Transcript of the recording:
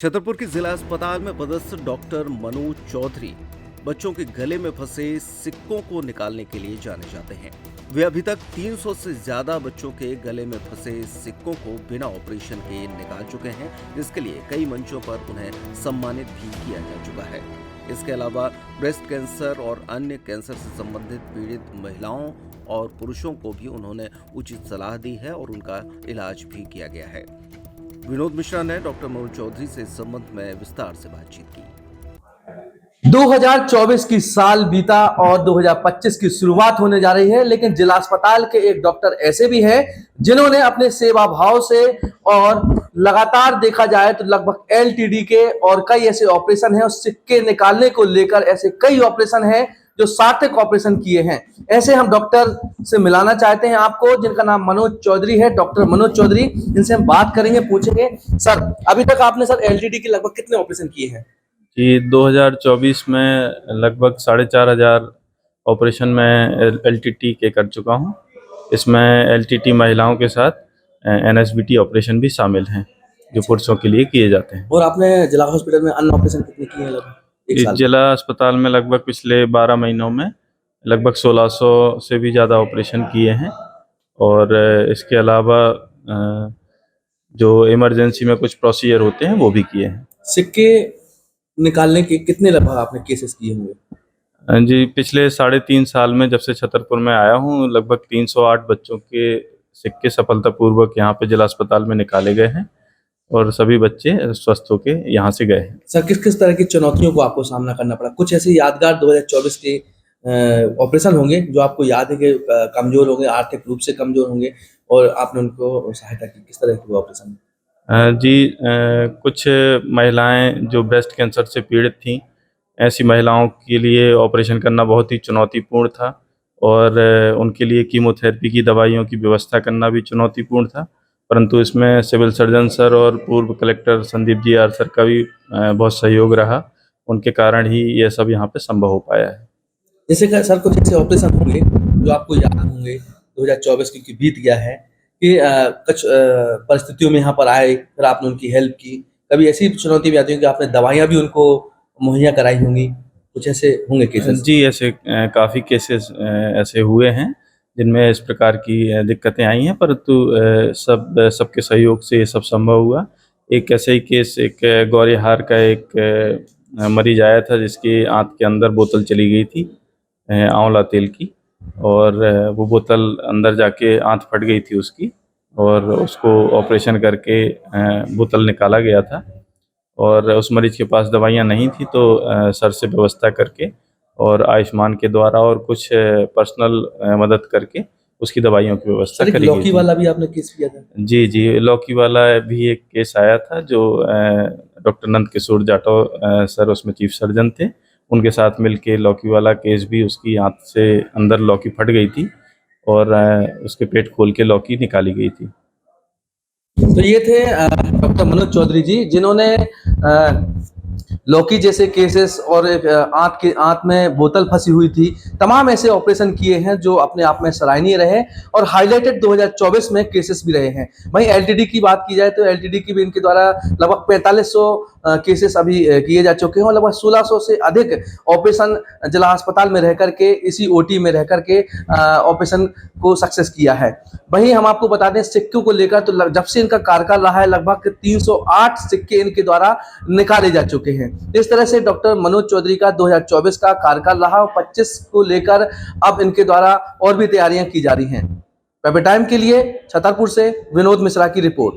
छतरपुर के जिला अस्पताल में पदस्थ डॉक्टर मनोज चौधरी बच्चों के गले में फंसे सिक्कों को निकालने के लिए जाने जाते हैं। वे अभी तक 300 से ज्यादा बच्चों के गले में फंसे सिक्कों को बिना ऑपरेशन के निकाल चुके हैं, जिसके लिए कई मंचों पर उन्हें सम्मानित भी किया जा चुका है। इसके अलावा ब्रेस्ट कैंसर और अन्य कैंसर से संबंधित पीड़ित महिलाओं और पुरुषों को भी उन्होंने उचित सलाह दी है और उनका इलाज भी किया गया है। विनोद मिश्रा ने डॉक्टर मनोज चौधरी से इस संबंध में विस्तार से बातचीत की। 2024 की साल बीता और 2025 की शुरुआत होने जा रही है, लेकिन जिला अस्पताल के एक डॉक्टर ऐसे भी हैं जिन्होंने अपने सेवा भाव से और लगातार देखा जाए तो लगभग एलटीडी के और कई ऐसे ऑपरेशन हैं और सिक्के निकालने को लेकर ऐसे कई ऑपरेशन हैं जो सार्थक ऑपरेशन किए हैं। ऐसे हम डॉक्टर से मिलाना चाहते हैं आपको, जिनका नाम मनोज चौधरी है। डॉक्टर मनोज चौधरी, इनसे हम बात करेंगे, पूछेंगे सर अभी तक आपने सर एलटीडी के लगभग कितने ऑपरेशन किए हैं? जी, 2024 में लगभग 4,500 ऑपरेशन में एलटीटी के कर चुका हूं। इसमें एलटीटी महिलाओं के साथ एनएसबीटी ऑपरेशन भी शामिल हैं जो पुरुषों के लिए किए जाते हैं। और आपने जिला हॉस्पिटल में अन्य ऑपरेशन कितने किए हैं? लगभग एक साल। जिला अस्पताल में लगभग पिछले 12 महीनों में लगभग 1600 से भी ज़्यादा ऑपरेशन किए हैं। और इसके अलावा जो इमरजेंसी में कुछ प्रोसीजर होते हैं वो भी किए हैं। सिक्के निकालने के कितने लगभग आपने केसेस किए होंगे? जी, पिछले 3.5 साल में जब से छतरपुर में आया हूँ, लगभग 308 बच्चों के सिक्के सफलतापूर्वक यहाँ पे जिला अस्पताल में निकाले गए हैं और सभी बच्चे स्वस्थ होके यहाँ से गए हैं। सर किस किस तरह की चुनौतियों को आपको सामना करना पड़ा? कुछ ऐसे यादगार 2024 के ऑपरेशन होंगे जो आपको याद है कि कमजोर होंगे, आर्थिक रूप से कमजोर होंगे और आपने उनको सहायता की? किस तरह के ऑपरेशन? जी, कुछ महिलाएं जो ब्रेस्ट कैंसर से पीड़ित थीं, ऐसी महिलाओं के लिए ऑपरेशन करना बहुत ही चुनौतीपूर्ण था और उनके लिए कीमोथेरेपी की दवाइयों की व्यवस्था करना भी चुनौतीपूर्ण था। परंतु इसमें सिविल सर्जन सर और पूर्व collector Sandeep G R sir का भी बहुत सहयोग रहा। उनके कारण ही ये सब यहाँ पे संभव हो पाया है। जैसे कि सर कुछ ऐसे ऑपरेशन होंगे जो आपको याद होंगे 2024 की बीत गया है कि कुछ परिस्थितियों में यहाँ पर आए, फिर आपने उनकी हेल्प की। कभी ऐसी चुनौती भी आती है कि आपने दवाइयाँ भी उनको मुहैया कराई होंगी, कुछ ऐसे होंगे केसेस? जी, ऐसे काफ़ी केसेस ऐसे हुए हैं जिनमें इस प्रकार की दिक्कतें आई हैं, परंतु सबके सहयोग से ये सब संभव हुआ। एक ऐसे ही केस, एक गौरीहार का एक मरीज आया था जिसकी आंत के अंदर बोतल चली गई थी आंवला तेल की, और वो बोतल अंदर जाके आंत फट गई थी उसकी, और उसको ऑपरेशन करके बोतल निकाला गया था। और उस मरीज के पास दवाइयाँ नहीं थी तो सर से व्यवस्था करके और आयुष्मान के द्वारा और कुछ पर्सनल मदद करके उसकी दवाइयों की व्यवस्था करी गई थी। लौकी वाला भी आपने केस किया था? जी जी, लौकी वाला भी एक केस आया था जो डॉक्टर नंद किशोर जाटव सर उसमें चीफ सर्जन थे। उनके साथ मिलके लौकी वाला केस भी, उसकी आंत से अंदर लौकी फट गई थी और उसके पेट खोल के लौकी निकाली गई थी। तो ये थे डॉक्टर मनोज चौधरी जी, जिन्होंने लौकी जैसे केसेस और एक आंत में बोतल फंसी हुई थी, तमाम ऐसे ऑपरेशन किए हैं जो अपने आप में सराहनीय रहे और हाईलाइटेड 2024 में केसेस भी रहे हैं। वहीं एलटीडी की बात की जाए तो एलटीडी की भी इनके द्वारा लगभग 4500 केसेस अभी किए जा चुके हैं और लगभग 1600 से अधिक ऑपरेशन जिला अस्पताल में रह करके, इसी ओटी में रह करके ऑपरेशन को सक्सेस किया है। वहीं हम आपको बता दें सिक्कों को लेकर तो जब से इनका कार्यकाल रहा है लगभग 308 सिक्के इनके द्वारा निकाले जा चुके हैं। इस तरह से डॉक्टर मनोज चौधरी का 2024 का कार्यकाल रहा और 25 को लेकर अब इनके द्वारा और भी तैयारियां की जा रही हैं। पेपर टाइम के लिए छतरपुर से विनोद मिश्रा की रिपोर्ट।